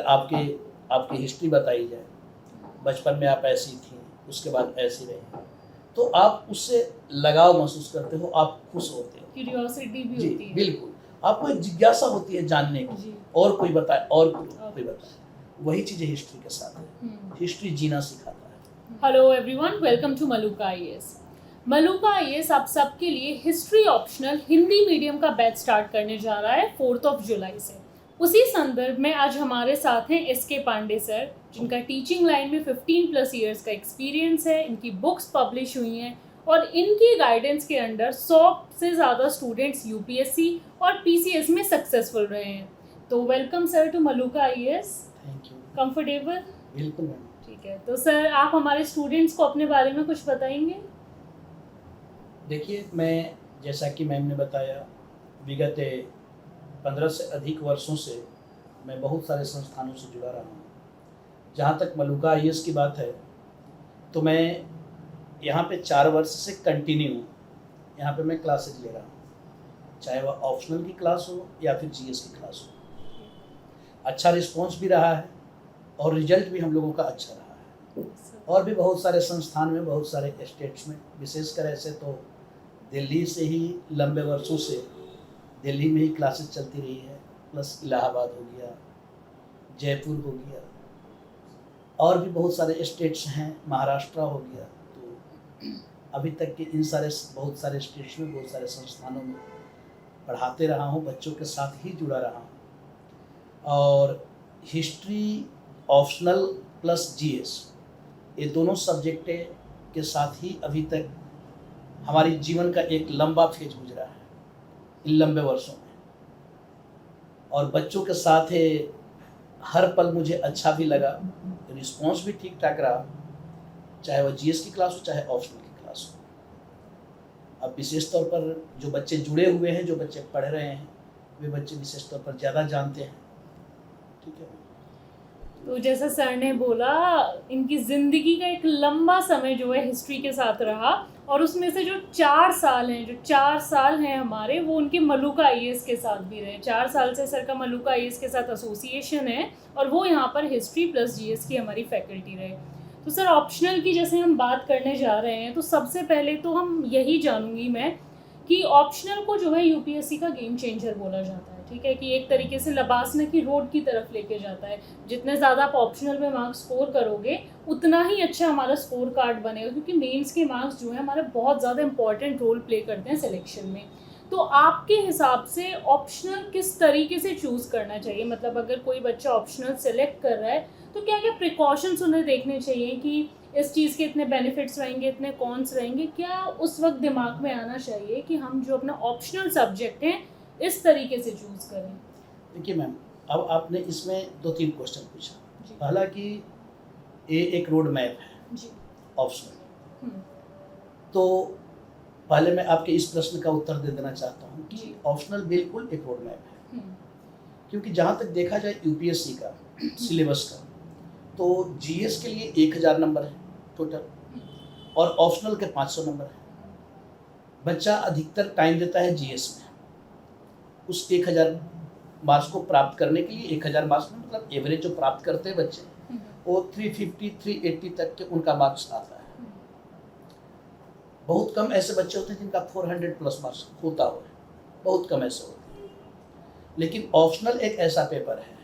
आपके आपकी हिस्ट्री बताई जाए, बचपन में आप ऐसी थी, उसके बाद ऐसी रही, तो आप उससे लगाव महसूस करते हो, आप खुश होते हो, क्यूरियोसिटी भी जी होती है। बिल्कुल, आपको एक जिज्ञासा होती है जानने की, जी। और कोई बताए, और कोई बताए। वही चीज़ें हिस्ट्री के साथ है, हिस्ट्री जीना सिखाता है। Hello everyone, welcome to Maluka IAS. Maluka IAS आप सबके लिए हिस्ट्री ऑप्शनल हिंदी मीडियम का बैच स्टार्ट करने जा रहा है 4 जुलाई से। उसी संदर्भ में आज हमारे साथ हैं एसके पांडे सर, जिनका टीचिंग लाइन में 15+ ईयर्स का एक्सपीरियंस है। इनकी बुक्स पब्लिश हुई हैं और इनकी गाइडेंस के अंडर 100 से ज़्यादा स्टूडेंट्स यूपीएससी और पीसीएस में सक्सेसफुल रहे हैं। तो welcome sir to Maluka IAS. Thank you. Comfortable? बिल्कुल मैम। ठीक है, तो सर आप हमारे स्टूडेंट्स को अपने बारे में कुछ बताएंगे? देखिए, मैं जैसा कि मैम ने बताया, विगत 15 से अधिक वर्षों से मैं बहुत सारे संस्थानों से जुड़ा रहा हूँ। जहाँ तक मलूका आईएएस की बात है, तो मैं यहाँ पे 4 वर्ष से कंटिन्यू यहाँ पे मैं क्लासेज ले रहा हूँ, चाहे वह ऑप्शनल की क्लास हो या फिर जीएस की क्लास हो। अच्छा रिस्पॉन्स भी रहा है और रिजल्ट भी हम लोगों का अच्छा रहा है। और भी बहुत सारे संस्थान में, बहुत सारे स्टेट्स में, विशेषकर ऐसे तो दिल्ली से ही लंबे वर्षों से दिल्ली में ही क्लासेस चलती रही है, प्लस इलाहाबाद हो गया, जयपुर हो गया, और भी बहुत सारे स्टेट्स हैं, महाराष्ट्र हो गया। तो अभी तक के इन सारे बहुत सारे स्टेट्स में, बहुत सारे संस्थानों में पढ़ाते रहा हूँ, बच्चों के साथ ही जुड़ा रहा हूँ। और हिस्ट्री ऑप्शनल प्लस जीएस, ये दोनों सब्जेक्टें के साथ ही अभी तक हमारी जीवन का एक लंबा फेज गुजरा है इन लंबे वर्षों में। और बच्चों के साथ हर पल मुझे अच्छा भी लगा, रिस्पॉन्स भी ठीक ठाक रहा, चाहे वह जीएस की क्लास हो चाहे ऑप्शनल की क्लास हो। अब विशेष तौर पर जो बच्चे जुड़े हुए हैं, जो बच्चे पढ़ रहे हैं, वे बच्चे विशेष तौर पर ज़्यादा जानते हैं। ठीक है। तो जैसा सर ने बोला, इनकी ज़िंदगी का एक लंबा समय जो है हिस्ट्री के साथ रहा, और उसमें से जो 4 साल हैं हमारे, वो उनके मलूका आईएएस के साथ भी रहे। 4 साल से सर का मलूका आईएएस के साथ एसोसिएशन है और वो यहाँ पर हिस्ट्री प्लस जीएस की हमारी फैकल्टी रहे। तो सर ऑप्शनल की जैसे हम बात करने जा रहे हैं, तो सबसे पहले तो हम यही जानूंगी मैं कि ऑप्शनल को जो है यूपीएससी का गेम चेंजर बोला जाता है। ठीक है, कि एक तरीके से लबासना की रोड की तरफ लेके जाता है। जितने ज़्यादा आप ऑप्शनल में मार्क्स स्कोर करोगे, उतना ही अच्छा हमारा स्कोर कार्ड बनेगा, क्योंकि मेंस के मार्क्स जो है हमारे बहुत ज़्यादा इंपॉर्टेंट रोल प्ले करते हैं सिलेक्शन में। तो आपके हिसाब से ऑप्शनल किस तरीके से चूज़ करना चाहिए? मतलब अगर कोई बच्चा ऑप्शनल सेलेक्ट कर रहा है, तो क्या क्या प्रिकॉशंस उन्हें देखने चाहिए कि इस चीज़ के इतने बेनिफिट्स रहेंगे, इतने कॉन्स रहेंगे? क्या उस वक्त दिमाग में आना चाहिए कि हम जो अपना ऑप्शनल सब्जेक्ट हैं इस तरीके से चूज़ करें? देखिए मैम, अब आपने इसमें 2-3 क्वेश्चन पूछा। पहला कि ये एक रोड मैप है जी। ऑप्शनल। तो पहले मैं आपके इस प्रश्न का उत्तर दे देना चाहता हूँ कि ऑप्शनल बिल्कुल एक रोड मैप है। क्योंकि जहाँ तक देखा जाए यूपीएससी का सिलेबस का, तो जीएस के लिए 1000 नंबर है टोटल, और ऑप्शनल के 500 नंबर है। बच्चा अधिकतर टाइम देता है जीएस में। उस 1000 मार्क्स को प्राप्त करने के लिए, 1000 मार्क्स में मतलब एवरेज जो प्राप्त करते हैं बच्चे, वो 350 380 तक के उनका मार्क्स आता है। बहुत कम ऐसे बच्चे होते हैं जिनका 400+ मार्क्स होता हो, बहुत कम ऐसे होते हैं। लेकिन ऑप्शनल एक ऐसा पेपर है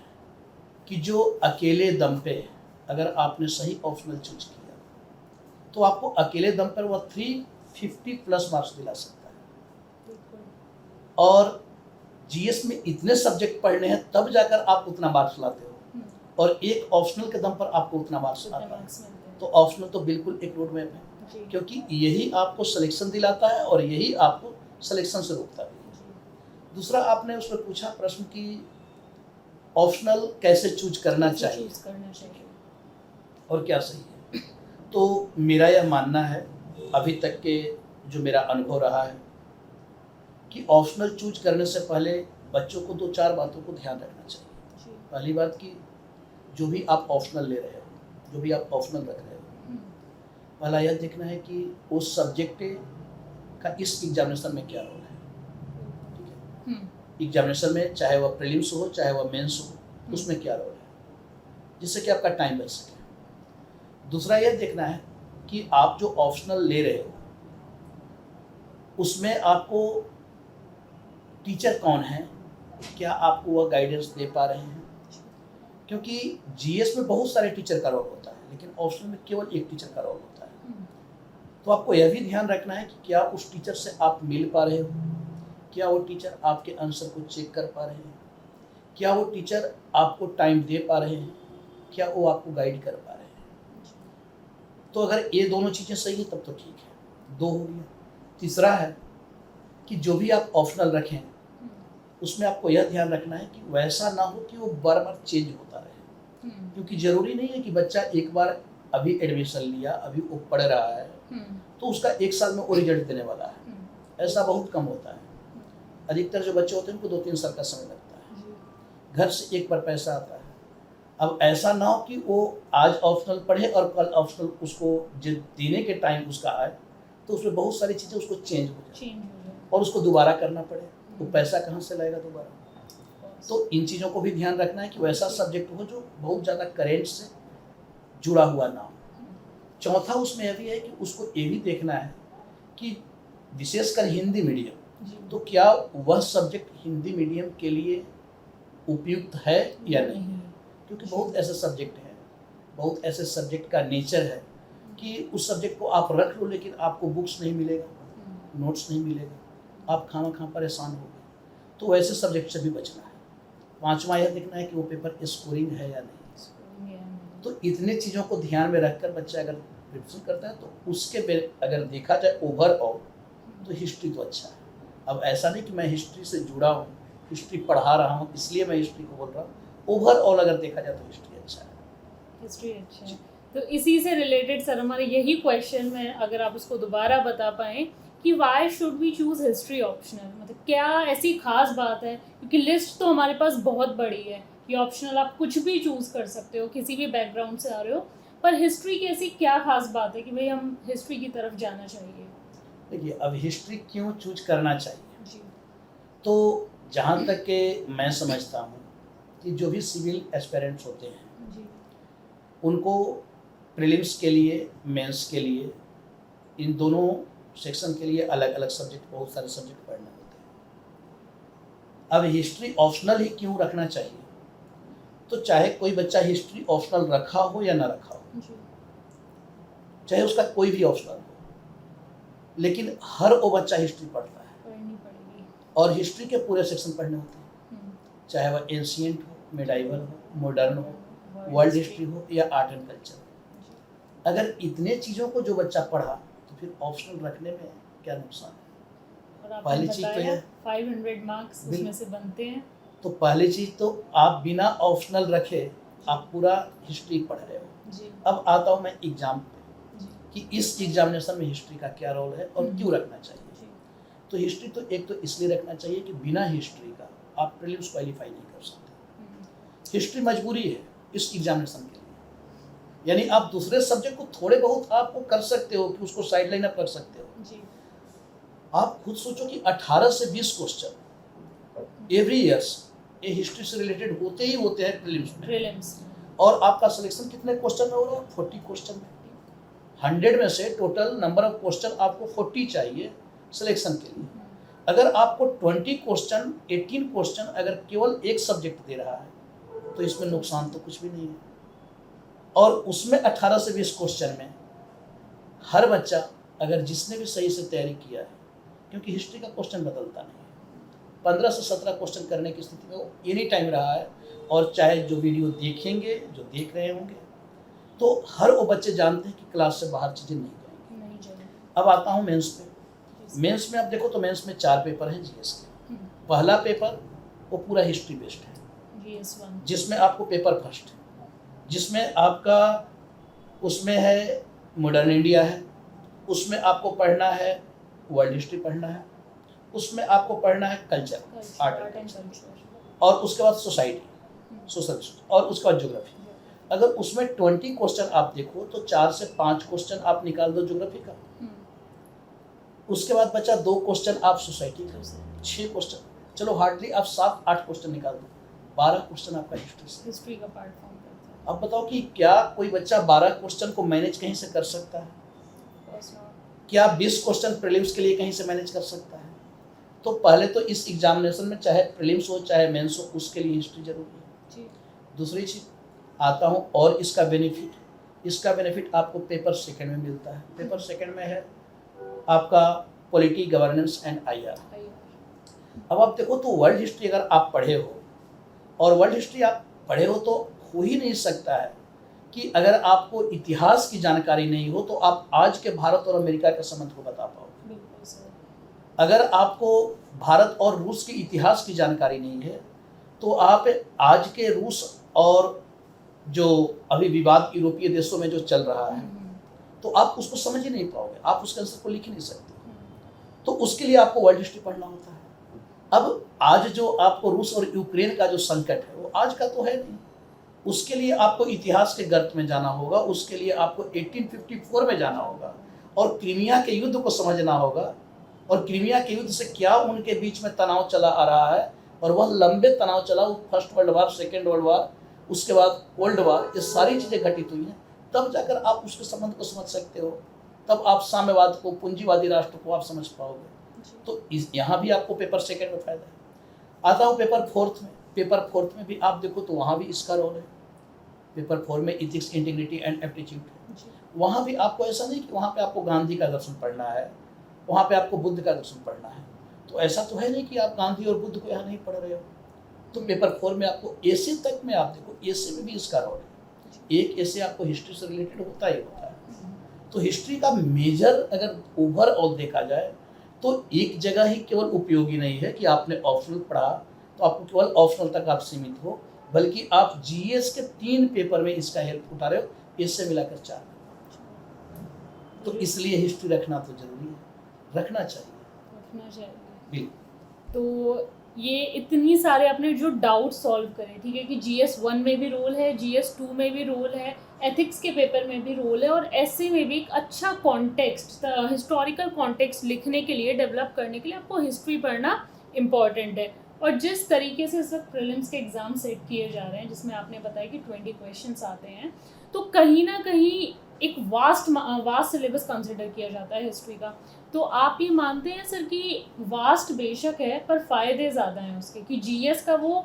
कि जो अकेले दम पे, अगर आपने सही ऑप्शनल चूज किया, तो आपको अकेले दम पर वह 350+ मार्क्स दिला सकता है। और जीएस में इतने सब्जेक्ट पढ़ने हैं तब जाकर आप उतना मार्क्स लाते हो, और एक ऑप्शनल के दम पर आपको उतना मार्क्स आता है। तो ऑप्शनल तो बिल्कुल एक रोड मैप है, क्योंकि यही आपको सिलेक्शन दिलाता है और यही आपको सिलेक्शन से रोकता भी है। दूसरा, आपने उसमें पूछा प्रश्न कि ऑप्शनल कैसे चूज करना चाहिए और क्या सही है। तो मेरा यह मानना है, अभी तक के जो मेरा अनुभव रहा है, कि ऑप्शनल चूज करने से पहले बच्चों को 2-4 बातों को ध्यान रखना चाहिए। पहली बात कि जो भी आप ऑप्शनल ले रहे हो, जो भी आप ऑप्शनल रख रहे हो, पहला यह देखना है कि उस सब्जेक्ट का इस एग्जामिनेशन में क्या रोल है। ठीक है, एग्जामिनेशन में चाहे वह प्रीलिम्स हो चाहे वह मेंस हो, उसमें क्या रोल है। जिससे कि आपका टाइम बच सके। दूसरा यह देखना है कि आप जो ऑप्शनल ले रहे हो उसमें आपको टीचर कौन है, क्या आपको वह गाइडेंस दे पा रहे हैं, क्योंकि जीएस में बहुत सारे टीचर का रोल होता है लेकिन ऑप्शनल में केवल एक टीचर का रोल होता है। तो आपको यह भी ध्यान रखना है कि क्या उस टीचर से आप मिल पा रहे हो, क्या वो टीचर आपके आंसर को चेक कर पा रहे हैं, क्या वो टीचर आपको टाइम दे पा रहे हैं, क्या वो आपको गाइड कर पा रहे हैं। तो अगर ये दोनों चीज़ें सही है तब तो ठीक है, 2 हो गया। तीसरा है कि जो भी आप ऑप्शनल रखें उसमें आपको यह ध्यान रखना है कि वैसा ना हो कि वो बार बार चेंज होता रहे, क्योंकि ज़रूरी नहीं है कि बच्चा एक बार अभी एडमिशन लिया, अभी वो पढ़ रहा है तो उसका 1 साल में वो रिजल्ट देने वाला है। ऐसा बहुत कम होता है। अधिकतर जो बच्चे होते हैं उनको 2-3 साल का समय लगता है। घर से एक बार पैसा आता है। अब ऐसा ना हो कि वो आज ऑप्शनल पढ़े और कल ऑप्शनल उसको जो देने के टाइम उसका आए तो उसमें बहुत सारी चीज़ें उसको चेंज हो जाए और उसको दोबारा करना पड़े, वो पैसा कहाँ से लाएगा दोबारा। तो इन चीज़ों को भी ध्यान रखना है कि वैसा सब्जेक्ट हो जो बहुत ज़्यादा करेंट से जुड़ा हुआ ना हो। चौथा उसमें यह भी है कि उसको ये भी देखना है कि विशेषकर हिंदी मीडियम, तो क्या वह सब्जेक्ट हिंदी मीडियम के लिए उपयुक्त है या नहीं, क्योंकि बहुत ऐसे सब्जेक्ट हैं, बहुत ऐसे सब्जेक्ट का नेचर है कि उस सब्जेक्ट को आप रख लो लेकिन आपको बुक्स नहीं मिलेगा, नोट्स नहीं मिलेगा, आप खामा परेशान हो गए। तो वैसे सब्जेक्ट से भी बचना है। 5वां यह देखना है कि वो पेपर स्कोरिंग है या नहीं। तो इतने चीज़ों को ध्यान में रखकर बच्चा अगर प्रिपरेशन करता है तो उसके अगर देखा जाए ओवरऑल तो हिस्ट्री तो अच्छा है। अब ऐसा नहीं कि मैं हिस्ट्री से जुड़ा हूँ, हिस्ट्री पढ़ा रहा हूँ इसलिए मैं हिस्ट्री को बोल रहा हूँ, ओवरऑल अगर देखा जाए तो हिस्ट्री अच्छा है। हिस्ट्री अच्छा है। तो इसी से रिलेटेड सर हमारे यही क्वेश्चन में अगर आप उसको दोबारा बता पाएँ कि why should we choose history optional, मतलब क्या ऐसी खास बात है, क्योंकि लिस्ट तो हमारे पास बहुत बड़ी है, ये ऑप्शनल आप कुछ भी चूज़ कर सकते हो, किसी भी बैकग्राउंड से आ रहे हो, पर हिस्ट्री की ऐसी क्या खास बात है कि भाई हम हिस्ट्री की तरफ जाना चाहिए। देखिए अब हिस्ट्री क्यों चूज करना चाहिए जी। तो जहाँ तक के मैं समझता हूँ कि जो भी सिविल एस्पिरेंट्स होते हैं जी। उनको प्रीलिम्स के लिए, मेंस के लिए, इन दोनों सेक्शन के लिए अलग अलग सब्जेक्ट, बहुत सारे सब्जेक्ट पढ़ने होते हैं। अब हिस्ट्री ऑप्शनल ही क्यों रखना चाहिए, तो चाहे कोई बच्चा हिस्ट्री ऑप्शनल रखा हो या ना रखा हो, चाहे उसका कोई भी ऑप्शनल हो, लेकिन हर वो बच्चा हिस्ट्री पढ़ता है, पढ़नी पड़ेगी, और हिस्ट्री के पूरे सेक्शन पढ़ने होते हैं, चाहे वह एंशिएंट हो, मिडाइवल हो, मॉडर्न हो, वर्ल्ड हिस्ट्री हो या आर्ट एंड कल्चर। अगर इतने चीज़ों को जो बच्चा पढ़ा तो फिर ऑप्शनल रखने में क्या नुकसान है। और पहली चीज़ तो है 500 मार्क्स उसमें से बनते हैं। तो पहली चीज़ तो आप बिना ऑप्शनल रखे आप पूरा हिस्ट्री पढ़ रहे हो। जी। अब आता हूँ मैं एग्जाम पे जी। कि इस एग्जामिनेशन में हिस्ट्री का क्या रोल है और क्यों रखना चाहिए। जी। तो हिस्ट्री तो एक तो इसलिए रखना चाहिए कि बिना हिस्ट्री का आप प्रीलिम्स क्वालिफाई नहीं कर सकते। हिस्ट्री मजबूरी है इस एग्जामिनेशन के लिए, यानी आप दूसरे सब्जेक्ट को थोड़े बहुत आपको कर सकते हो कि उसको साइड लाइन अप कर सकते हो। जी। आप खुद सोचो कि 18 से 20 क्वेश्चन एवरी ईयर्स ये हिस्ट्री से रिलेटेड होते ही होते हैं प्रीलिम्स में, और आपका सिलेक्शन कितने क्वेश्चन में हो रहा है, 40 क्वेश्चन में। 100 में से टोटल नंबर ऑफ क्वेश्चन आपको 40 चाहिए सिलेक्शन के लिए। अगर आपको 20 क्वेश्चन, 18 क्वेश्चन अगर केवल एक सब्जेक्ट दे रहा है तो इसमें नुकसान तो कुछ भी नहीं है। और उसमें 18 से 20 क्वेश्चन में हर बच्चा अगर जिसने भी सही से तैयारी किया है, क्योंकि हिस्ट्री का क्वेश्चन बदलता नहीं है, 15 से 17 क्वेश्चन करने की स्थिति में वो एनी टाइम रहा है। और चाहे जो वीडियो देखेंगे, जो देख रहे होंगे, तो हर वो बच्चे जानते हैं कि क्लास से बाहर चीज़ें नहीं जाएंगी। अब आता हूँ मेंस पे। मेंस में आप देखो तो मेंस में 4 पेपर हैं जीएस के। पहला पेपर वो पूरा हिस्ट्री बेस्ड है, जिसमें आपको पेपर फर्स्ट है, जिसमें आपका उसमें है मॉडर्न इंडिया है, उसमें आपको पढ़ना है वर्ल्ड हिस्ट्री पढ़ना है, उसमें आपको पढ़ना है कल्चर, आर्ट एंड कल्चर, और उसके बाद सोसाइटी, सोशल, और उसके बाद ज्योग्राफी। अगर उसमें 20 क्वेश्चन आप देखो तो 4 से 5 क्वेश्चन आप निकाल दो ज्योग्राफी का, उसके बाद बचा 2 क्वेश्चन आप सोसाइटी का, 6 क्वेश्चन, चलो हार्डली आप 7-8 क्वेश्चन निकाल दो, 12 क्वेश्चन आपका हिस्ट्री का पार्ट फॉर्म करता है। अब बताओ कि क्या कोई बच्चा 12 क्वेश्चन को मैनेज कहीं से कर सकता है? क्या 20 क्वेश्चन प्रीलिम्स के लिए कहीं से मैनेज कर सकता है? तो पहले तो इस एग्जामिनेशन में चाहे प्रीलिम्स हो चाहे मेंस हो, उसके लिए हिस्ट्री जरूरी है जी। दूसरी चीज़ आता हूँ, और इसका बेनिफिट आपको पेपर सेकंड में मिलता है। पेपर सेकंड में है आपका पॉलिटी, गवर्नेंस एंड IR। अब आप देखो तो वर्ल्ड हिस्ट्री अगर आप पढ़े हो, और वर्ल्ड हिस्ट्री आप पढ़े हो, तो हो ही नहीं सकता है कि अगर आपको इतिहास की जानकारी नहीं हो तो आप आज के भारत और अमेरिका के संबंध को बता पाओगे। बिल्कुल सर। अगर आपको भारत और रूस के इतिहास की जानकारी नहीं है तो आप आज के रूस और जो अभी विवाद यूरोपीय देशों में जो चल रहा है तो आप उसको समझ ही नहीं पाओगे, आप उसके आंसर को लिख ही नहीं सकते। तो उसके लिए आपको वर्ल्ड हिस्ट्री पढ़ना होता है। अब आज जो आपको रूस और यूक्रेन का जो संकट है वो आज का तो है नहीं, उसके लिए आपको इतिहास के गर्त में जाना होगा, उसके लिए आपको 1854 में जाना होगा और क्रीमिया के युद्ध को समझना होगा, और क्रीमिया के युद्ध से क्या उनके बीच में तनाव चला आ रहा है, और वह लंबे तनाव चला, first world war, second world war, उसके बाद कोल्ड वार, ये सारी चीज़ें घटित हुई हैं। तब जाकर आप उसके संबंध को समझ सकते हो, तब आप साम्यवाद को, पूंजीवादी राष्ट्र को आप समझ पाओगे। तो यहाँ भी आपको पेपर सेकंड में फायदा है। आता हूँ पेपर फोर्थ में। पेपर फोर्थ में भी आप देखो तो वहाँ भी इसका रोल है। पेपर 4 में इथिक्स, इंटीग्रिटी एंड एप्टीट्यूड है। वहाँ भी आपको ऐसा नहीं कि वहाँ पे आपको गांधी का दर्शन पढ़ना है, वहाँ पे आपको बुद्ध का दर्शन पढ़ना है। तो ऐसा तो है नहीं कि आप गांधी और बुद्ध को यहाँ नहीं पढ़ रहे हो। तो पेपर 4 में आपको एसे तक में आप देखो, एसे में भी इसका रोल है। एक एसे आपको हिस्ट्री से रिलेटेड होता ही होता है। तो हिस्ट्री का मेजर अगर ओवरऑल देखा जाए तो एक जगह ही केवल उपयोगी नहीं है कि आपने ऑप्शनल पढ़ा तो आपको केवल ऑप्शनल तक आप सीमित हो, बल्कि आप जीएस के 3 पेपर में इसका हेल्प उठा रहे हो, इससे मिलाकर 4। तो इसलिए हिस्ट्री रखना तो जरूरी है, रखना चाहिए। बिल्कुल। तो ये इतनी सारे आपने जो डाउट सॉल्व करे, ठीक है, कि GS 1 में भी रोल है, GS 2 में भी रोल है, एथिक्स के पेपर में भी रोल है, और ऐसे में भी एक अच्छा कॉन्टेक्स्ट, हिस्टोरिकल कॉन्टेक्स्ट लिखने के लिए, डेवलप करने के लिए आपको हिस्ट्री पढ़ना इम्पॉर्टेंट है। और जिस तरीके से इस वक्त प्रीलिम्स के एग्ज़ाम सेट किए जा रहे हैं, जिसमें आपने बताया कि 20 क्वेश्चंस आते हैं, तो कहीं ना कहीं एक वास्ट सिलेबस कंसिडर किया जाता है हिस्ट्री का। तो आप ये मानते हैं सर कि वास्ट बेशक है पर फ़ायदे ज़्यादा हैं उसके, कि GS का वो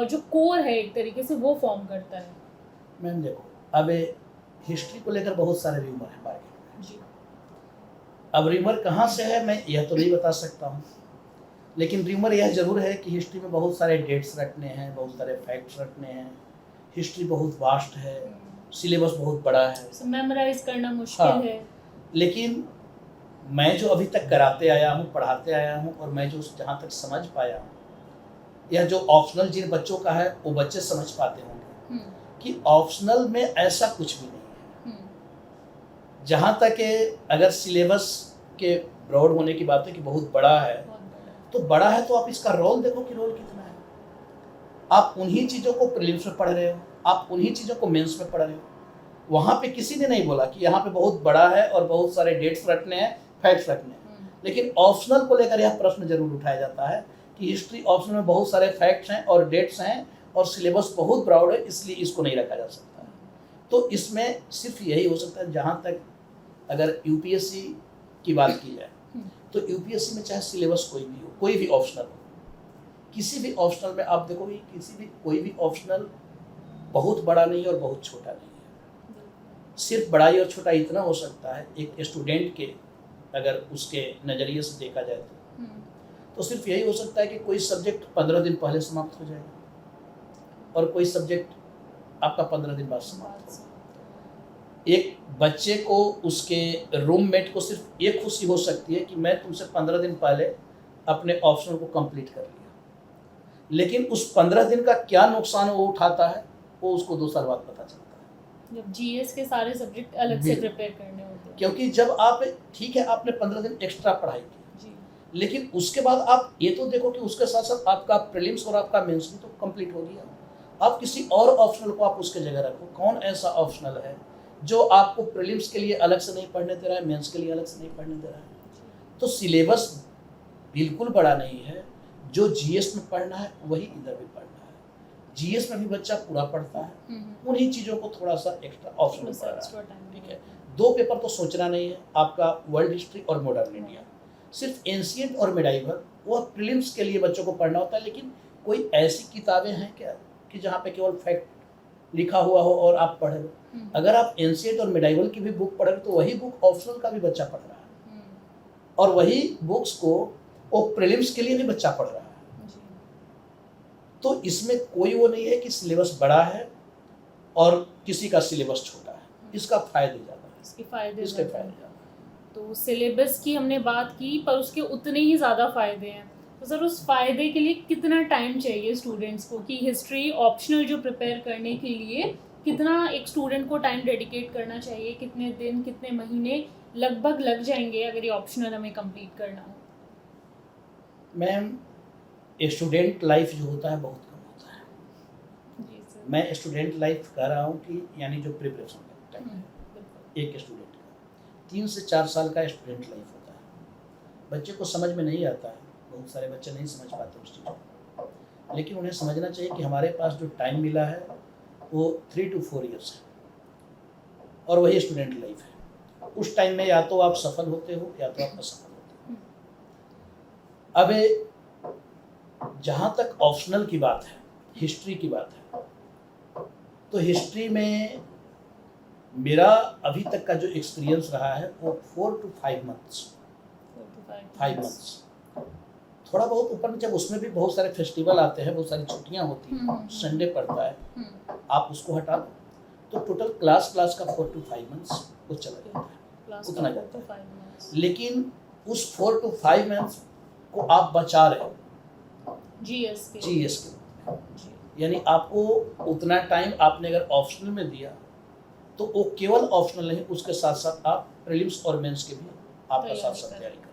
जो कोर है एक तरीके से वो फॉर्म करता है? मैम देखो, अब हिस्ट्री को लेकर बहुत सारे र्यूमर हैं मार्केट में जी। अब र्यूमर कहाँ से है मैं यह तो नहीं बता सकता हूँ, लेकिन र्यूमर यह जरूर है कि हिस्ट्री में बहुत सारे डेट्स रखने हैं, बहुत सारे फैक्ट्स रखने हैं, हिस्ट्री बहुत वास्ट है, सिलेबस बहुत बड़ा है, मेमोराइज करना मुश्किल है। लेकिन मैं जो अभी तक कराते आया हूँ, पढ़ाते आया हूँ, और मैं जो जहाँ तक समझ पाया हूँ, यह जो ऑप्शनल जिन बच्चों का है वो बच्चे समझ पाते होंगे कि ऑप्शनल में ऐसा कुछ भी नहीं है। जहाँ तक अगर सिलेबस के ब्रॉड होने की बात है कि बहुत बड़ा है, तो बड़ा है तो आप इसका रोल देखो कि रोल कितना है। आप उन्हीं चीज़ों को प्रीलिम्स में पढ़ रहे हो, आप उन्हीं चीज़ों को मेंस में पढ़ रहे हो। वहाँ पे किसी ने नहीं बोला कि यहाँ पे बहुत बड़ा है और बहुत सारे डेट्स रखने हैं, फैक्ट्स रखने हैं, लेकिन ऑप्शनल को लेकर यह प्रश्न जरूर उठाया जाता है कि हिस्ट्री ऑप्शनल में बहुत सारे फैक्ट्स हैं और डेट्स हैं और सिलेबस बहुत ब्रॉड है, इसलिए इसको नहीं रखा जा सकता। तो इसमें सिर्फ यही हो सकता है, जहाँ तक अगर यूपीएससी की बात की जाए तो यूपीएससी में चाहे सिलेबस कोई भी हो, कोई भी ऑप्शनल हो, किसी भी ऑप्शनल में आप देखोगे कोई भी ऑप्शनल बहुत बड़ा नहीं और बहुत छोटा नहीं है। सिर्फ बड़ाई और छोटा इतना हो सकता है एक स्टूडेंट के, अगर उसके नज़रिए से देखा जाए तो सिर्फ यही हो सकता है कि कोई सब्जेक्ट 15 दिन पहले समाप्त हो जाएगा और कोई सब्जेक्ट आपका 15 दिन बाद समाप्त होगा। एक बच्चे को, उसके रूममेट को सिर्फ एक खुशी हो सकती है कि मैं तुमसे 15 दिन पहले अपने ऑप्शनल को कंप्लीट कर लिया, लेकिन उस 15 दिन का क्या नुकसान वो उठाता है वो उसको 2 साल बाद पता चलता है, जब जीएस के सारे सब्जेक्ट अलग से प्रिपेयर करने होते हैं। क्योंकि जब आप, ठीक है आपने 15 दिन एक्स्ट्रा पढ़ाई की, लेकिन उसके बाद आप ये तो देखो कि उसके साथ साथ आपका प्रीलिम्स और आपका मेंस भी तो कंप्लीट हो गया। आप किसी और ऑप्शनल को आप उसके जगह रखो। कौन ऐसा ऑप्शनल है जो आपको प्रीलिम्स के लिए अलग से नहीं पढ़ने दे रहा है, मेंस के लिए अलग से नहीं पढ़ने दे रहा है? तो सिलेबस बिल्कुल बड़ा नहीं है, जो जीएस में पढ़ना है वही इधर भी पढ़ना है। जीएस में भी बच्चा पूरा पढ़ता है, उन्हीं चीज़ों को थोड़ा सा एक्स्ट्रा ऑप्शनल पढ़ रहा है। ठीक है, 2 पेपर तो सोचना नहीं है आपका, वर्ल्ड हिस्ट्री और मॉडर्न इंडिया, सिर्फ एंशिएंट और मिडाइवल वो प्रीलिम्स के लिए बच्चों को पढ़ना होता है। लेकिन कोई ऐसी किताबें हैं क्या कि जहाँ पे केवल फैक्ट लिखा हुआ हो और आप पढ़ रहे? अगर आप एंशिएंट और मिडाइवल की भी बुक पढ़ रहे तो वही बुक ऑप्शनल का भी बच्चा पढ़ रहा है, और वही बुक्स को वो प्रीलिम्स के लिए भी बच्चा पढ़ रहा है। तो इसमें कोई वो नहीं है कि सिलेबस बड़ा है और किसी का सिलेबस छोटा है, इसका फायदे ज़्यादा है, इसके फायदे इसके ज़्यादा फायदे हैं। ज़्यादा है। तो सिलेबस की हमने बात की, पर उसके उतने ही ज़्यादा फ़ायदे हैं। तो सर उस फ़ायदे के लिए कितना टाइम चाहिए स्टूडेंट्स को, कि हिस्ट्री ऑप्शनल जो प्रिपेयर करने के लिए कितना एक स्टूडेंट को टाइम डेडिकेट करना चाहिए, कितने दिन कितने महीने लगभग लग जाएंगे अगर ये ऑप्शनल हमें कंप्लीट करना हो? मैम, स्टूडेंट लाइफ जो होता है बहुत कम होता है। जी सर। मैं स्टूडेंट लाइफ कह रहा हूँ कि यानी जो प्रिपरेशन का टाइम है बिल्कुल। एक स्टूडेंट का 3 से 4 साल का स्टूडेंट लाइफ होता है। बच्चे को समझ में नहीं आता है, बहुत सारे बच्चे नहीं समझ पाते उस चीज़ को, लेकिन उन्हें समझना चाहिए कि हमारे पास जो टाइम मिला है वो 3 to 4 ईयर्स है, और वही स्टूडेंट लाइफ है। उस टाइम में या तो आप सफल होते हो या तो आप असफल होते हो। अब जहाँ तक ऑप्शनल की बात है, हिस्ट्री की बात है, तो हिस्ट्री में मेरा अभी तक का जो एक्सपीरियंस रहा है वो 4 to 5 मंथ्स, 5 मंथ्स, थोड़ा बहुत ऊपर नीचे, उसमें भी बहुत सारे फेस्टिवल आते हैं, बहुत सारी छुट्टियां होती हैं, संडे पड़ता है, आप उसको हटा दो तो टोटल क्लास का 4 to 5 मंथ्स वो चला जाता है, उतना जाता है। लेकिन उस 4 to 5 मंथ्स को आप बचा रहे हो जीएस के, यानी आपको उतना टाइम आपने अगर ऑप्शनल में दिया तो वो केवल ऑप्शनल नहीं, उसके साथ साथ आप प्रीलिम्स और मेंस के भी आपका साथ साथ तैयारी कर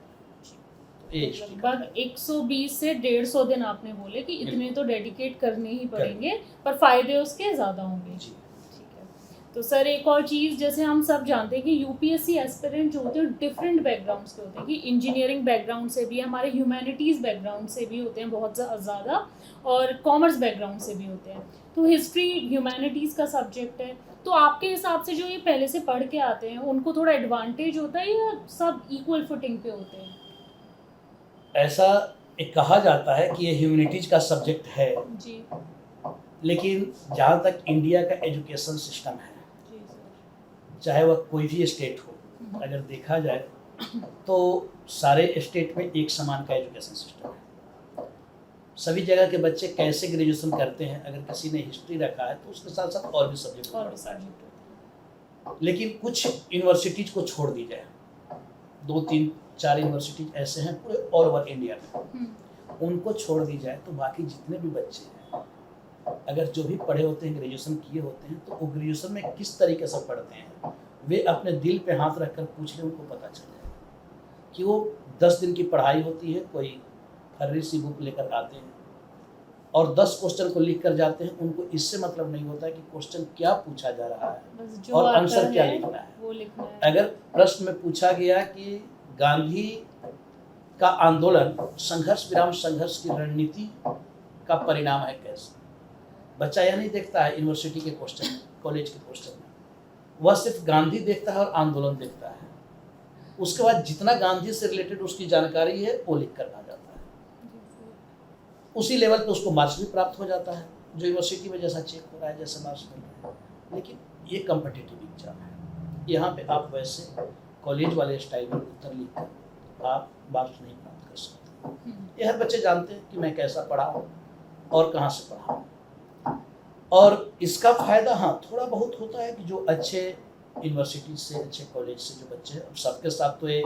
रहे हैं। लगभग 120 से 150 दिन आपने बोले कि इतने तो डेडिकेट करने ही पड़ेंगे, पर फायदे उसके ज़्यादा होंगे। ठीक है। तो सर एक और चीज़, जैसे हम सब जानते हैं कि यूपीएससी एस्पिरेंट जो होते हैं डिफरेंट बैकग्राउंड्स के होते हैं, कि इंजीनियरिंग बैकग्राउंड से भी, हमारे ह्यूमैनिटीज़ बैकग्राउंड से भी होते हैं बहुत ज़्यादा, और कॉमर्स बैकग्राउंड से भी होते हैं। तो हिस्ट्री ह्यूमैनिटीज़ का सब्जेक्ट है, तो आपके हिसाब से जो ये पहले से पढ़ के आते हैं उनको थोड़ा एडवांटेज होता है या सब इक्वल फुटिंग पे होते हैं? ऐसा एक कहा जाता है कि ये ह्यूमैनिटीज का सब्जेक्ट है जी, लेकिन जहाँ तक इंडिया का एजुकेशन सिस्टम है, जी सर, चाहे वह कोई भी स्टेट हो, अगर देखा जाए तो सारे स्टेट में एक समान का एजुकेशन सिस्टम है। सभी जगह के बच्चे कैसे ग्रेजुएशन करते हैं, अगर किसी ने हिस्ट्री रखा है तो उसके साथ साथ और भी सब्जेक्ट पढ़ता है। लेकिन कुछ यूनिवर्सिटीज को छोड़ दी जाए, 2, 3, 4 यूनिवर्सिटीज ऐसे हैं पूरे ऑल ओवर इंडिया में, उनको छोड़ दी जाए तो बाकी जितने भी बच्चे हैं, अगर जो भी पढ़े होते हैं, ग्रेजुएशन किए होते हैं, तो वो ग्रेजुएशन में किस तरीके से पढ़ते हैं, वे अपने दिल पे हाथ रख कर पूछ लें, उनको पता चल जाए कि वो 10 दिन की पढ़ाई होती है, कोई फर्री सी बुक लेकर आते हैं और 10 क्वेश्चन को लिख कर जाते हैं। उनको इससे मतलब नहीं होता है कि क्वेश्चन क्या पूछा जा रहा है और आंसर क्या लिखना है। वो लिखना है। अगर प्रश्न में पूछा गया कि गांधी का आंदोलन संघर्ष विराम संघर्ष की रणनीति का परिणाम है कैसे, बच्चा यह नहीं देखता है यूनिवर्सिटी के क्वेश्चन में, कॉलेज के क्वेश्चन में, वह सिर्फ गांधी देखता है और आंदोलन देखता है। उसके बाद जितना गांधी से रिलेटेड उसकी जानकारी है वो लिख कर आ जाता है, उसी लेवल पे उसको मार्क्स भी प्राप्त हो जाता है, जो यूनिवर्सिटी में जैसा चेक हो रहा है, जैसे मार्क्स मिल रहे हैं। लेकिन ये कम्पिटिटिव एग्जाम है, यहाँ पे आप वैसे कॉलेज वाले स्टाइल में उत्तर लिख कर आप मार्क्स नहीं प्राप्त कर सकते। ये हर बच्चे जानते हैं कि मैं कैसा पढ़ा हूँ और कहाँ से पढ़ा हूँ, और इसका फ़ायदा हाँ थोड़ा बहुत होता है कि जो अच्छे यूनिवर्सिटी से, अच्छे कॉलेज से जो बच्चे, अब सबके साथ तो ये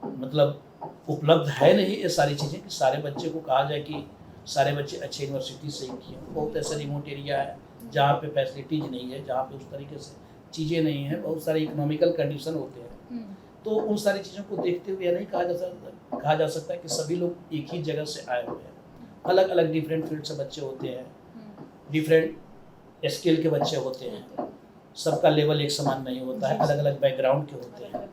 मतलब उपलब्ध है नहीं ये सारी चीज़ें कि सारे बच्चे को कहा जाए कि सारे बच्चे अच्छे यूनिवर्सिटी से ही किए। बहुत ऐसे रिमोट एरिया है जहाँ पे फैसिलिटीज नहीं है, जहाँ पे उस तरीके से चीज़ें नहीं हैं, बहुत सारे इकोनॉमिकल कंडीशन होते हैं। तो उन सारी चीज़ों को देखते हुए नहीं कहा जा सकता है कि सभी लोग एक ही जगह से आए हुए हैं। अलग अलग डिफरेंट फील्ड से बच्चे होते हैं, डिफरेंट स्किल के बच्चे होते हैं, सबका लेवल एक समान नहीं होता है, अलग अलग बैकग्राउंड के होते हैं।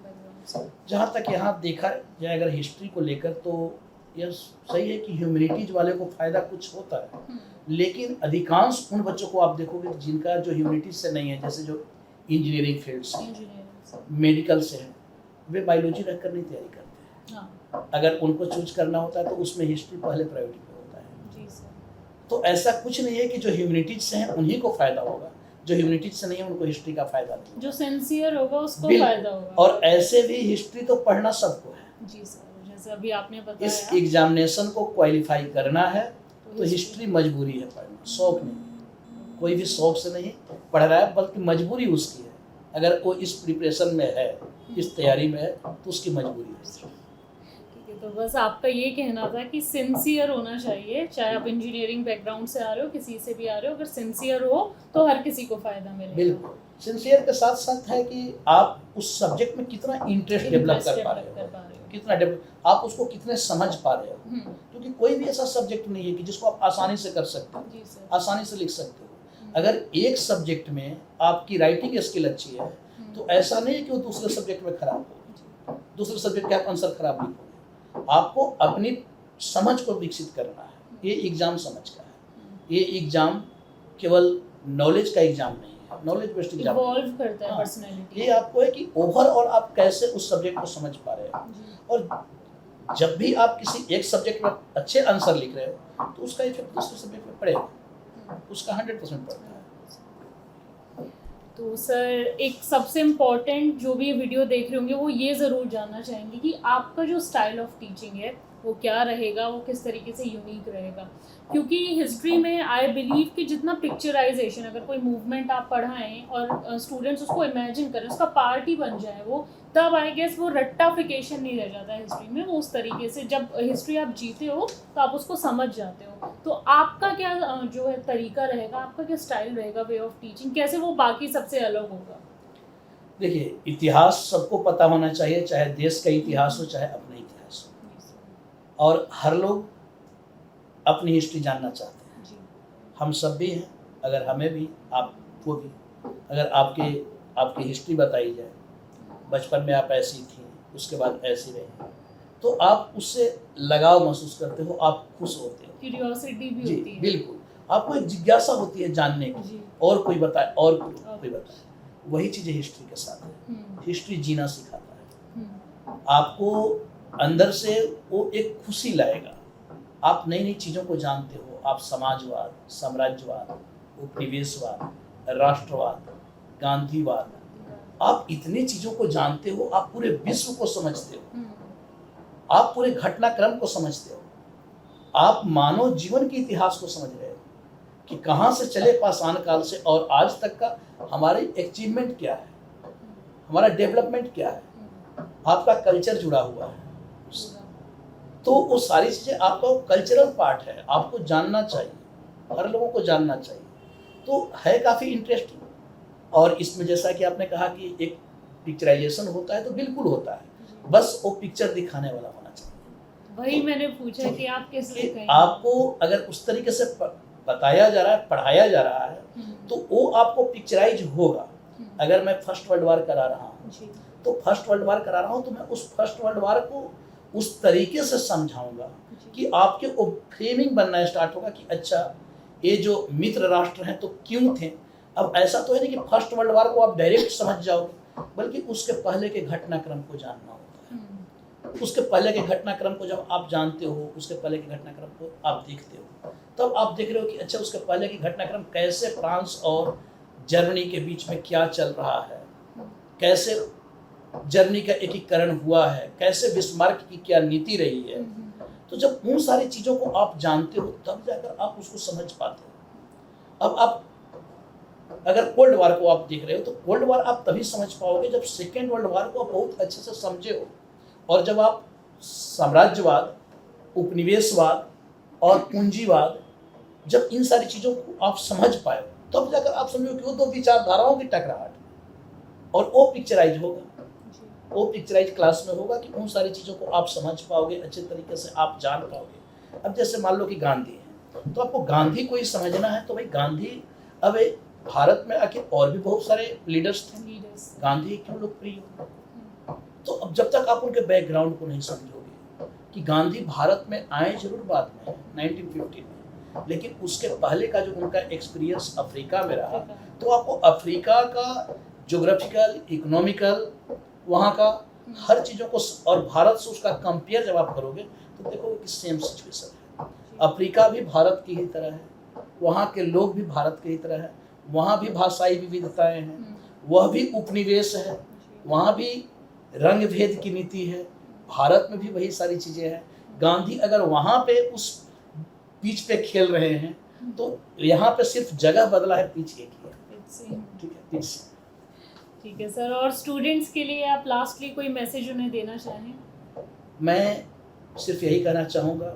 जहाँ तक यहाँ देखा जाए अगर हिस्ट्री को लेकर, तो यह सही है कि ह्यूमैनिटीज वाले को फ़ायदा कुछ होता है, लेकिन अधिकांश उन बच्चों को आप देखोगे जिनका जो ह्यूमैनिटीज से नहीं है, जैसे जो इंजीनियरिंग फील्ड से, मेडिकल से है, वे बायोलॉजी रखकर नहीं तैयारी करते हैं। अगर उनको चूज करना होता है तो उसमें हिस्ट्री पहले प्रायोरिटी पे होता है। जी सर। तो ऐसा कुछ नहीं है कि जो ह्यूमैनिटीज से हैं उन्हीं को फ़ायदा होगा, जो ह्यूमैनिटीज से नहीं है उनको हिस्ट्री का फ़ायदा नहीं। जो सिंसियर होगा उसको बिल्कुल। फायदा होगा। और ऐसे भी हिस्ट्री तो पढ़ना सबको है। जी सर, जैसे अभी आपने बताया इस एग्जामिनेशन को क्वालिफाई करना है तो हिस्ट्री मजबूरी है पढ़ना, शौक नहीं। कोई भी शौक से नहीं पढ़ रहा है, बल्कि मजबूरी उसकी है। अगर वो इस प्रिपरेशन में है, इस तैयारी में है, तो उसकी मजबूरी है। ठीक है, तो बस आपका ये कहना था कि सिंसियर होना चाहिए, चाहे आप इंजीनियरिंग बैकग्राउंड से आ रहे हो, किसी से भी आ रहे हो, अगर सिंसियर हो तो हर किसी को फायदा मिलेगा। बिल्कुल। सिंसियर के साथ साथ है कि आप उस सब्जेक्ट में कितना इंटरेस्ट डेवलप कर पा रहे हो, कितना डेवलप, आप उसको कितने समझ पा रहे हो। क्योंकि कोई भी ऐसा सब्जेक्ट नहीं है कि जिसको आप आसानी से कर सकते हो, जी सर। आसानी से लिख सकते हो। अगर एक सब्जेक्ट में आपकी राइटिंग स्किल अच्छी है तो ऐसा नहीं है कि वो दूसरे सब्जेक्ट में खराब हो, दूसरे सब्जेक्ट के आप आंसर खराब लिखोगे। आपको अपनी समझ को विकसित करना है। ये एग्जाम समझ का है। ये एग्जाम केवल नॉलेज का एग्जाम नहीं है, नॉलेज बेस्ड एग्जाम इवॉल्व करता है पर्सनैलिटी। ये आपको है कि ओवरऑल आप कैसे उस सब्जेक्ट को समझ पा रहे हो। और जब भी आप किसी एक सब्जेक्ट में अच्छे आंसर लिख रहे हो तो उसका इफेक्ट दूसरे सब्जेक्ट में पड़ेगा, उसका 100% पड़ता है। तो सर, एक सबसे इम्पोर्टेंट जो भी ये वीडियो देख रहे होंगे वो ये ज़रूर जानना चाहेंगे कि आपका जो स्टाइल ऑफ टीचिंग है वो क्या रहेगा, वो किस तरीके से यूनिक रहेगा। क्योंकि हिस्ट्री में आई बिलीव कि जितना पिक्चराइजेशन, अगर कोई मूवमेंट आप पढ़ाएं और स्टूडेंट्स उसको इमेजिन करें, उसका पार्ट ही बन जाए वो, तब आई गेस वो रट्टाफिकेशन नहीं रह जाता है हिस्ट्री में। वो उस तरीके से जब हिस्ट्री आप जीते हो तो आप उसको समझ जाते हो। तो आपका क्या जो है तरीका रहेगा, आपका क्या स्टाइल रहेगा, वे ऑफ टीचिंग, कैसे वो बाकी सबसे अलग होगा? देखिए, इतिहास सबको पता होना चाहिए, चाहे देश का इतिहास हो चाहे अपना इतिहास हो। और हर लोग अपनी हिस्ट्री जानना चाहते हैं। जी। हम सब भी हैं। अगर हमें भी, आपको भी, अगर आपकी हिस्ट्री बताई जाए, बचपन में आप ऐसी थी, उसके बाद ऐसी रही, तो आप उससे लगाव महसूस करते हो, आप खुश होते हो, क्यूरियोसिटी भी जी होती है। बिल्कुल। आपको एक जिज्ञासा होती है जानने की, जी। और कोई बताए, और कोई बताए। वही चीज़ें हिस्ट्री के साथ है। हिस्ट्री जीना सिखाता है। आपको अंदर से वो एक खुशी लाएगा। आप नई नई चीज़ों को जानते हो। आप समाजवाद, साम्राज्यवाद, उपनिवेशवाद, राष्ट्रवाद, गांधीवाद, आप इतनी चीज़ों को जानते हो। आप पूरे विश्व को समझते हो, आप पूरे घटनाक्रम को समझते हो, आप मानव जीवन के इतिहास को समझ रहे हो कि कहाँ से चले पाषाण काल से और आज तक का हमारी अचीवमेंट क्या है, हमारा डेवलपमेंट क्या है, आपका कल्चर जुड़ा हुआ है। तो वो सारी चीज़ें आपका कल्चरल पार्ट है, आपको जानना चाहिए, हर लोगों को जानना चाहिए। तो है काफ़ी इंटरेस्टिंग। और इसमें जैसा कि आपने कहा कि एक पिक्चराइजेशन होता है, तो बिल्कुल होता है, बस वो पिक्चर दिखाने वाला होना चाहिए। वही मैंने पूछा कि आप किस लिए कहेंगे। आपको अगर उस तरीके से बताया जा रहा है, पढ़ाया जा रहा है, तो वो आपको पिक्चराइज होगा। अगर मैं फर्स्ट वर्ल्ड वार करा रहा हूँ, तो फर्स्ट वर्ल्ड वार करा रहा हूँ तो मैं उस फर्स्ट वर्ल्ड वार को उस तरीके से समझाऊंगा कि आपके वो फ्रेमिंग बनना स्टार्ट होगा कि अच्छा, ये जो मित्र राष्ट्र हैं तो क्यों थे। अब ऐसा तो है नहीं कि फर्स्ट वर्ल्ड वार को आप डायरेक्ट समझ जाओगे, बल्कि उसके पहले के घटनाक्रम को जानना होता है। उसके पहले के घटनाक्रम को जब आप जानते हो, उसके पहले के घटनाक्रम को आप देखते हो, तब आप देख रहे हो कि अच्छा, उसके पहले के घटनाक्रम कैसे फ्रांस और जर्मनी के बीच में क्या चल रहा है, कैसे जर्मनी का एकीकरण हुआ है, कैसे बिस्मार्क की क्या नीति रही है। तो जब उन सारी चीज़ों को आप जानते हो तब जाकर आप उसको समझ पाते हो। अब आप अगर कोल्ड वार को आप देख रहे हो, तो कोल्ड वार आप तभी समझ पाओगे जब सेकेंड वर्ल्ड वार को आप बहुत अच्छे से समझे हो, और जब आप साम्राज्यवाद, उपनिवेशवाद और पूंजीवाद, जब इन सारी चीज़ों को आप समझ पाए, तब जाकर आप समझो कि वो दो विचारधाराओं की टकराहट, और वो पिक्चराइज होगा, वो पिक्चराइज क्लास में होगा कि उन सारी चीज़ों को आप समझ पाओगे, अच्छे तरीके से आप जान पाओगे। अब जैसे मान लो कि गांधी है, तो आपको गांधी को ही समझना है, तो भाई गांधी, अब भारत में आके और भी बहुत सारे लीडर्स थे, गांधी क्यों लोकप्रिय हो। तो अब जब तक आप उनके बैकग्राउंड को नहीं समझोगे, कि गांधी भारत में आए जरूर बाद में 1950 में, लेकिन उसके पहले का जो उनका एक्सपीरियंस अफ्रीका में रहा, तो आपको अफ्रीका का ज्योग्राफिकल, इकोनॉमिकल, वहाँ का हर चीज़ों को और भारत से उसका कंपेयर जब आप करोगे तो देखोगे कि सेम सिचुएशन है। अफ्रीका भी भारत की ही तरह है, वहाँ के लोग भी भारत की ही तरह है, वहाँ भी भाषाई विविधताएं हैं, वह भी उपनिवेश है, वहाँ भी रंग भेद की नीति है, भारत में भी वही सारी चीज़ें हैं। गांधी अगर वहाँ पे उस पिच पे खेल रहे हैं तो यहाँ पे सिर्फ जगह बदला है, पिच एक ही है। ठीक है, पिच। ठीक है सर, और स्टूडेंट्स के लिए आप लास्टली कोई मैसेज उन्हें देना चाहें? मैं सिर्फ यही कहना चाहूँगा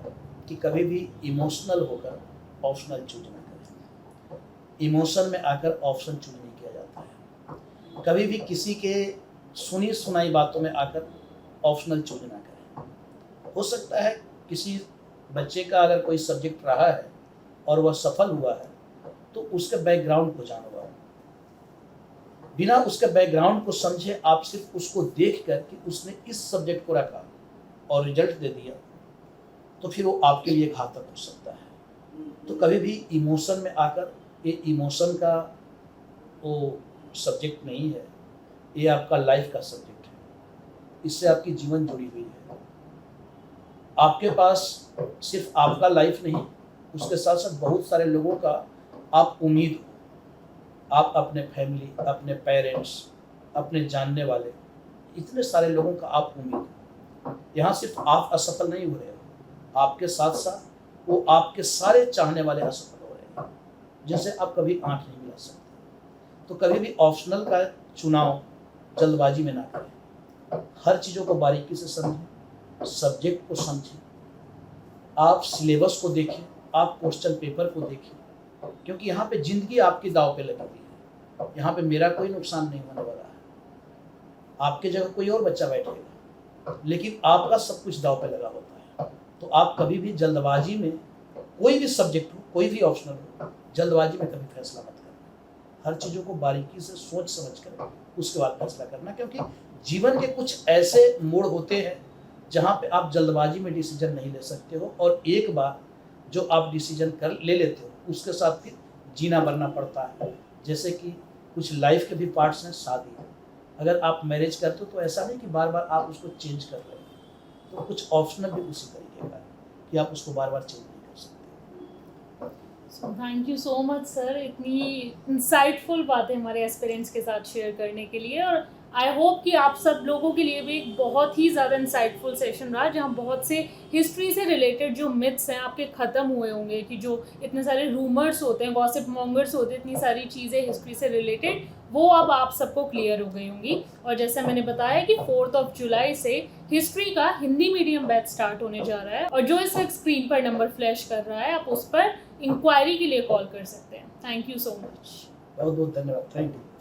कि कभी भी इमोशनल होकर ऑप्शनल चूज ना करें। इमोशन में आकर ऑप्शन चूज नहीं किया जाता है। कभी भी किसी के सुनी सुनाई बातों में आकर ऑप्शनल चूज ना करें। हो सकता है किसी बच्चे का अगर कोई सब्जेक्ट रहा है और वह सफल हुआ है तो उसके बैकग्राउंड को जानो। बिना उसके बैकग्राउंड को समझे आप सिर्फ उसको देख कर कि उसने इस सब्जेक्ट को रखा और रिजल्ट दे दिया तो फिर वो आपके लिए घातक हो सकता है। तो कभी भी इमोशन में आकर, ये इमोशन का वो सब्जेक्ट नहीं है, ये आपका लाइफ का सब्जेक्ट है, इससे आपकी जीवन जुड़ी हुई है। आपके पास सिर्फ आपका लाइफ नहीं, उसके साथ साथ बहुत सारे लोगों का आप उम्मीद हो। आप अपने फैमिली, अपने पेरेंट्स, अपने जानने वाले, इतने सारे लोगों का आप उम्मीद हो। यहाँ सिर्फ आप असफल नहीं हो रहे हो, आपके साथ साथ वो आपके सारे चाहने वाले असफल हो रहे हैं, जिनसे आप कभी आंख नहीं मिला सकते। तो कभी भी ऑप्शनल का चुनाव जल्दबाजी में ना करें। हर चीज़ों को बारीकी से समझें, सब्जेक्ट को समझें, आप सिलेबस को देखें, आप क्वेश्चन पेपर को देखें, क्योंकि यहाँ पे ज़िंदगी आपकी दाव पे लगी हुई है। यहाँ पे मेरा कोई नुकसान नहीं होने वाला है, आपके जगह कोई और बच्चा बैठेगा, लेकिन आपका सब कुछ दाव पे लगा होता है। तो आप कभी भी जल्दबाजी में, कोई भी सब्जेक्ट हो, कोई भी ऑप्शनल हो, जल्दबाजी में कभी फैसला मत करना। हर चीज़ों को बारीकी से सोच समझ कर उसके बाद फैसला करना, क्योंकि जीवन के कुछ ऐसे मोड़ होते हैं जहाँ पे आप जल्दबाजी में डिसीजन नहीं ले सकते हो, और एक बार जो आप डिसीजन कर ले लेते हो उसके साथ फिर जीना मरना पड़ता है। जैसे कि कुछ लाइफ के भी पार्ट्स हैं, शादी। अगर आप मैरिज करते हो तो ऐसा नहीं कि बार बार आप उसको चेंज कर रहे हो, तो कुछ ऑप्शनल भी उसी तरीके का है कि आप उसको बार बार चेंज नहीं कर सकते। So thank you so much sir, इतनी इंसाइटफुल बातें हमारे एस्पिरेंट्स के साथ शेयर करने के लिए। और आई होप कि आप सब लोगों के लिए भी एक बहुत ही ज़्यादा इंसाइटफुल सेशन रहा, जहाँ बहुत से हिस्ट्री से रिलेटेड जो मिथ्स हैं आपके ख़त्म हुए होंगे, कि जो इतने सारे रूमर्स होते हैं, गॉसिप मॉन्गर्स होते हैं, इतनी सारी चीज़ें हिस्ट्री से रिलेटेड, वो अब आप सबको क्लियर हो गई होंगी। और जैसा मैंने बताया कि 4 जुलाई से हिस्ट्री का हिंदी मीडियम बैच स्टार्ट होने जा रहा है, और जो इस वक्त स्क्रीन पर नंबर फ्लैश कर रहा है, आप उस पर इंक्वायरी के लिए कॉल कर सकते हैं। Thank you so much. बहुत बहुत धन्यवाद। Thank you.